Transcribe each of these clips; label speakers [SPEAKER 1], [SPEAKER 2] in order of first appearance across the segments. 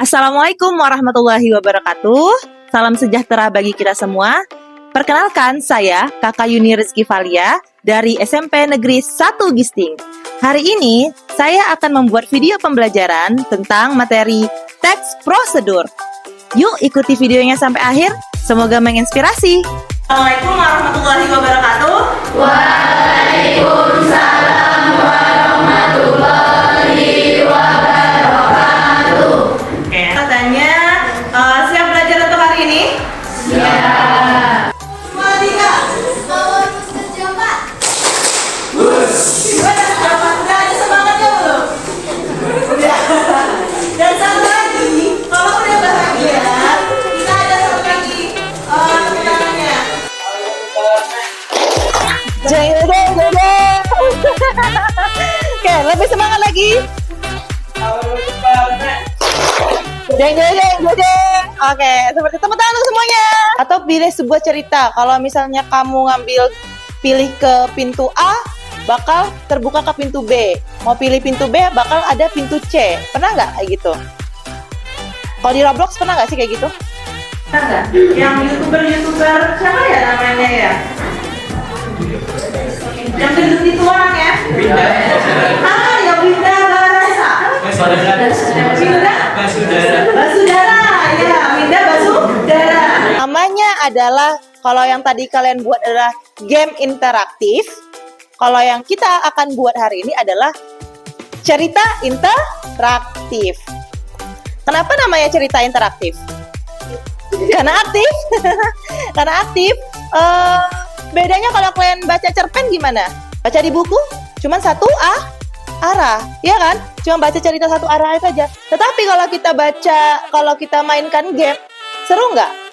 [SPEAKER 1] Assalamualaikum warahmatullahi wabarakatuh. Salam sejahtera bagi kita semua. Perkenalkan, saya Kakak Yuni Rizky Valia dari SMP Negeri 1 Gisting. Hari ini, saya akan membuat video pembelajaran tentang materi teks prosedur. Yuk ikuti videonya sampai akhir, semoga menginspirasi. Assalamualaikum warahmatullahi wabarakatuh.
[SPEAKER 2] Waalaikumsalam warahmatullahi wabarakatuh.
[SPEAKER 1] Oke, katanya siap belajar untuk hari ini?
[SPEAKER 2] Siap.
[SPEAKER 1] Semua tiga.
[SPEAKER 2] Kerja, Pak.
[SPEAKER 1] Gimana semangat? Udah ada semangatnya belum? Udah. Dan satu lagi, kalau udah bahagia, kita ada satu lagi tepuk tangannya. Jeng jeng jeng jeng. Oke, lebih semangat lagi. Jeng jeng jeng jeng jeng. Oke, seperti tepuk tangan untuk semuanya. Atau pilih sebuah cerita. Kalau misalnya kamu pilih ke pintu A, bakal terbuka ke pintu B. Mau pilih pintu B, bakal ada pintu C. Pernah nggak kayak gitu? Kalau di Roblox pernah nggak sih kayak gitu? Pernah nggak? Yang YouTuber siapa ya namanya ya? Yang gendut itu orang ya?
[SPEAKER 3] Winda.
[SPEAKER 1] Yang Winda Barasa. Winda Basudara. Ya, Winda Basudara. Namanya adalah, kalau yang tadi kalian buat adalah game interaktif. Kalau yang kita akan buat hari ini adalah cerita interaktif. Kenapa namanya cerita interaktif? Karena aktif. Karena aktif. Bedanya kalau kalian baca cerpen gimana? Baca di buku cuma satu arah, ya kan? Cuma baca cerita satu arah saja. Tetapi kalau kita mainkan game, seru nggak?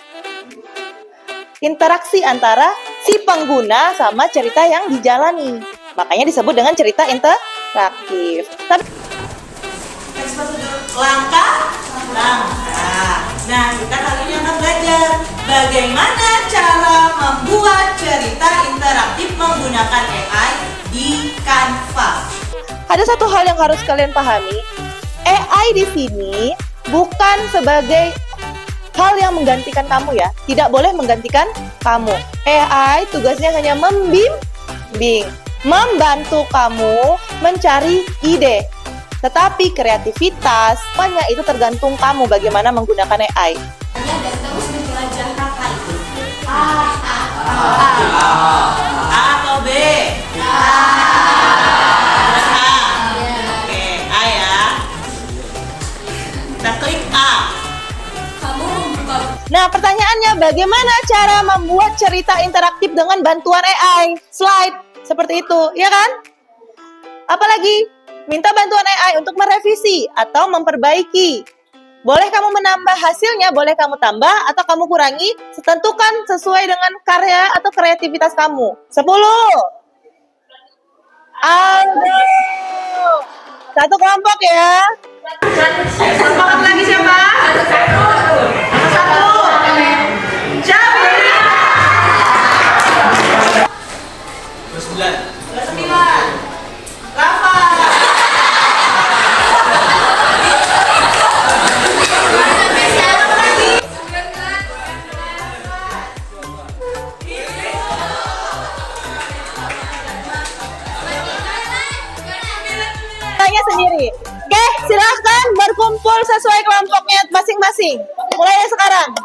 [SPEAKER 1] Interaksi antara si pengguna sama cerita yang dijalani. Makanya disebut dengan cerita interaktif. Tapi teks prosedur langkah. Nah, kita kali ini akan belajar bagaimana cara membuat cerita interaktif menggunakan AI di Canva. Ada satu hal yang harus kalian pahami. AI di sini bukan sebagai hal yang menggantikan kamu ya. Tidak boleh menggantikan kamu. AI tugasnya hanya membimbing, membantu kamu mencari ide. Tetapi kreativitas, semuanya itu tergantung kamu bagaimana menggunakan AI.
[SPEAKER 2] Dan terus menjelajah kata itu.
[SPEAKER 1] A atau B? A. Oke, A ya. Kita klik A.
[SPEAKER 2] Kamu membuka.
[SPEAKER 1] Nah, pertanyaannya bagaimana cara membuat cerita interaktif dengan bantuan AI? Slide seperti itu, ya kan? Apalagi? Minta bantuan AI untuk merevisi atau memperbaiki. Boleh kamu menambah hasilnya, boleh kamu tambah atau kamu kurangi, tentukan sesuai dengan karya atau kreativitas kamu. 10. Aldo. Satu kelompok ya. Semangat lagi siapa? Satu. Jabir. 9. Rafa. Tanya sendiri. Oke, silahkan berkumpul sesuai kelompoknya masing-masing. Mulai dari sekarang.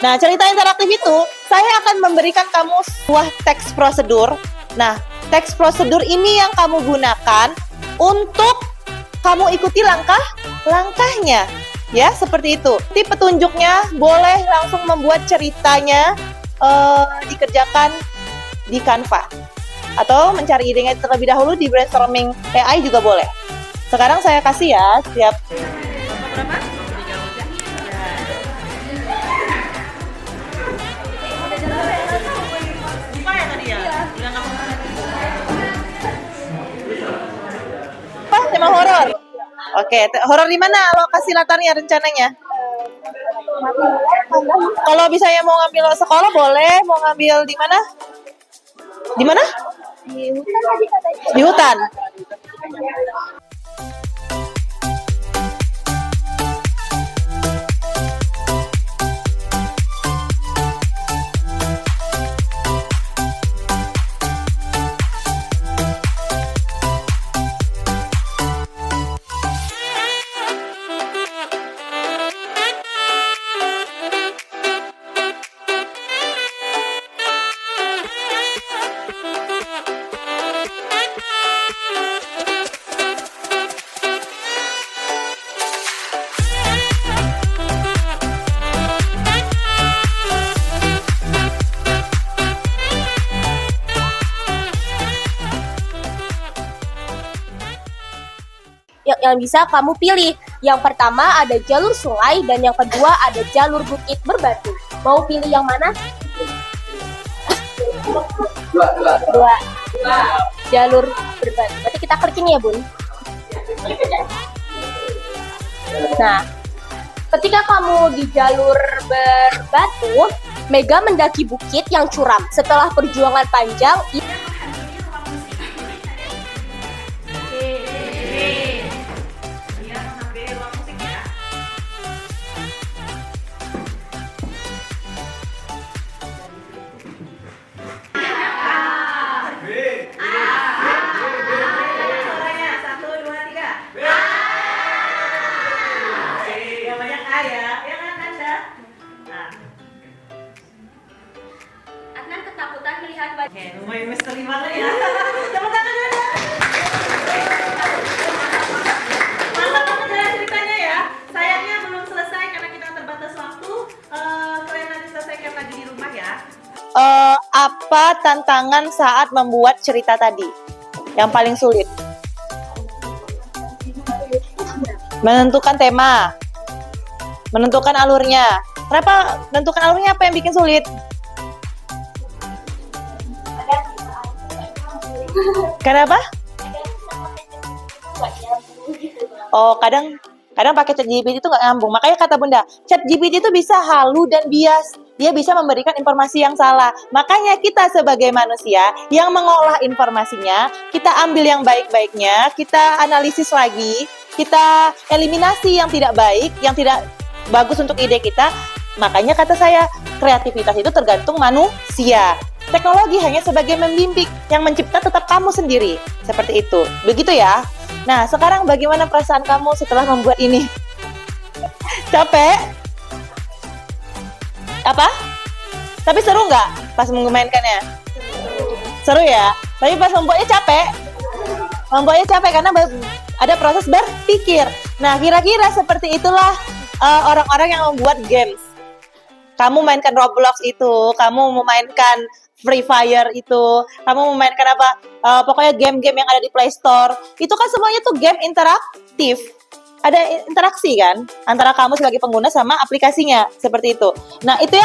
[SPEAKER 1] Nah, cerita interaktif itu, saya akan memberikan kamu sebuah teks prosedur. Nah, teks prosedur ini yang kamu gunakan untuk kamu ikuti langkah-langkahnya. Ya, seperti itu. Nanti petunjuknya boleh langsung membuat ceritanya dikerjakan di Canva. Atau mencari idenya terlebih dahulu di brainstorming AI juga boleh. Sekarang saya kasih ya, siap. Berapa? Tema horor. Oke, horor di mana lokasi latarnya rencananya? Kalau misalnya mau ngambil sekolah boleh, mau ngambil di mana? Di mana? Di hutan.
[SPEAKER 2] Yang bisa kamu pilih. Yang pertama ada jalur sungai dan yang kedua ada jalur bukit berbatu. Mau pilih yang mana? Dua. Jalur berbatu. Berarti kita klik ini ya, Bun. Nah, ketika kamu di jalur berbatu, Mega mendaki bukit yang curam. Setelah perjuangan panjang, Adnan ketakutan melihat wajah.
[SPEAKER 1] Oke, lumayan misteri banget ya. Tepuk tangan dulu. Mantap banget ya ceritanya ya. Sayangnya belum selesai karena kita terbatas waktu. Kalian nanti selesaikan lagi di rumah ya. Apa tantangan saat membuat cerita tadi? Yang paling sulit? Menentukan tema. Menentukan alurnya. Kenapa menentukan alurnya apa yang bikin sulit? Kenapa? Oh, kadang pakai ChatGPT itu nggak nyambung. Makanya kata Bunda, ChatGPT itu bisa halu dan bias. Dia bisa memberikan informasi yang salah. Makanya kita sebagai manusia yang mengolah informasinya, kita ambil yang baik-baiknya, kita analisis lagi, kita eliminasi yang tidak baik, yang tidak bagus untuk ide kita. Makanya kata saya, kreativitas itu tergantung manusia. Teknologi hanya sebagai membimbing, yang mencipta tetap kamu sendiri. Seperti itu. Begitu ya. Nah, sekarang bagaimana perasaan kamu setelah membuat ini? Capek? Apa? Tapi seru nggak pas memainkannya? Seru ya? Tapi pas membuatnya capek? Membuatnya capek karena ada proses berpikir. Nah, kira-kira seperti itulah orang-orang yang membuat games. Kamu mainkan Roblox itu, kamu memainkan Free Fire itu, kamu memainkan apa? Pokoknya game-game yang ada di Play Store. Itu kan semuanya tuh game interaktif. Ada interaksi kan antara kamu sebagai pengguna sama aplikasinya, seperti itu. Nah, itu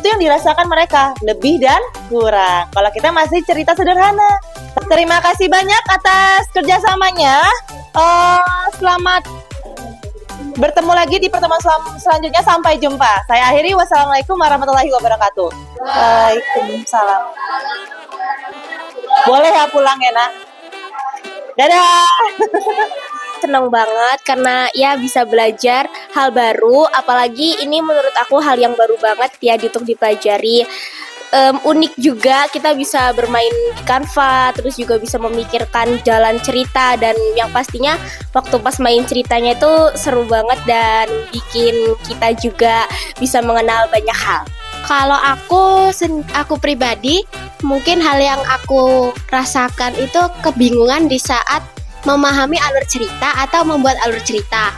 [SPEAKER 1] yang dirasakan mereka, lebih dan kurang. Kalau kita masih cerita sederhana. Terima kasih banyak atas kerjasamanya. Selamat bertemu lagi di pertemuan selanjutnya. Sampai jumpa. Saya akhiri. Wassalamualaikum warahmatullahi wabarakatuh. Waalaikumsalam. Boleh ya pulang ya, Nak? Dadah.
[SPEAKER 2] Senang banget karena ya bisa belajar hal baru, apalagi ini menurut aku hal yang baru banget ya untuk dipelajari. Unik juga, kita bisa bermain di Canva, terus juga bisa memikirkan jalan cerita, dan yang pastinya waktu pas main ceritanya itu seru banget dan bikin kita juga bisa mengenal banyak hal.
[SPEAKER 3] Kalau aku pribadi, mungkin hal yang aku rasakan itu kebingungan di saat memahami alur cerita atau membuat alur cerita.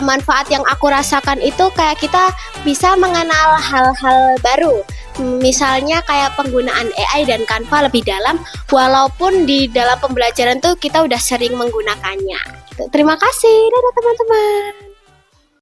[SPEAKER 3] Manfaat yang aku rasakan itu kayak kita bisa mengenal hal-hal baru. Misalnya kayak penggunaan AI dan Canva lebih dalam, walaupun di dalam pembelajaran tuh kita udah sering menggunakannya. Terima kasih, dadah teman-teman.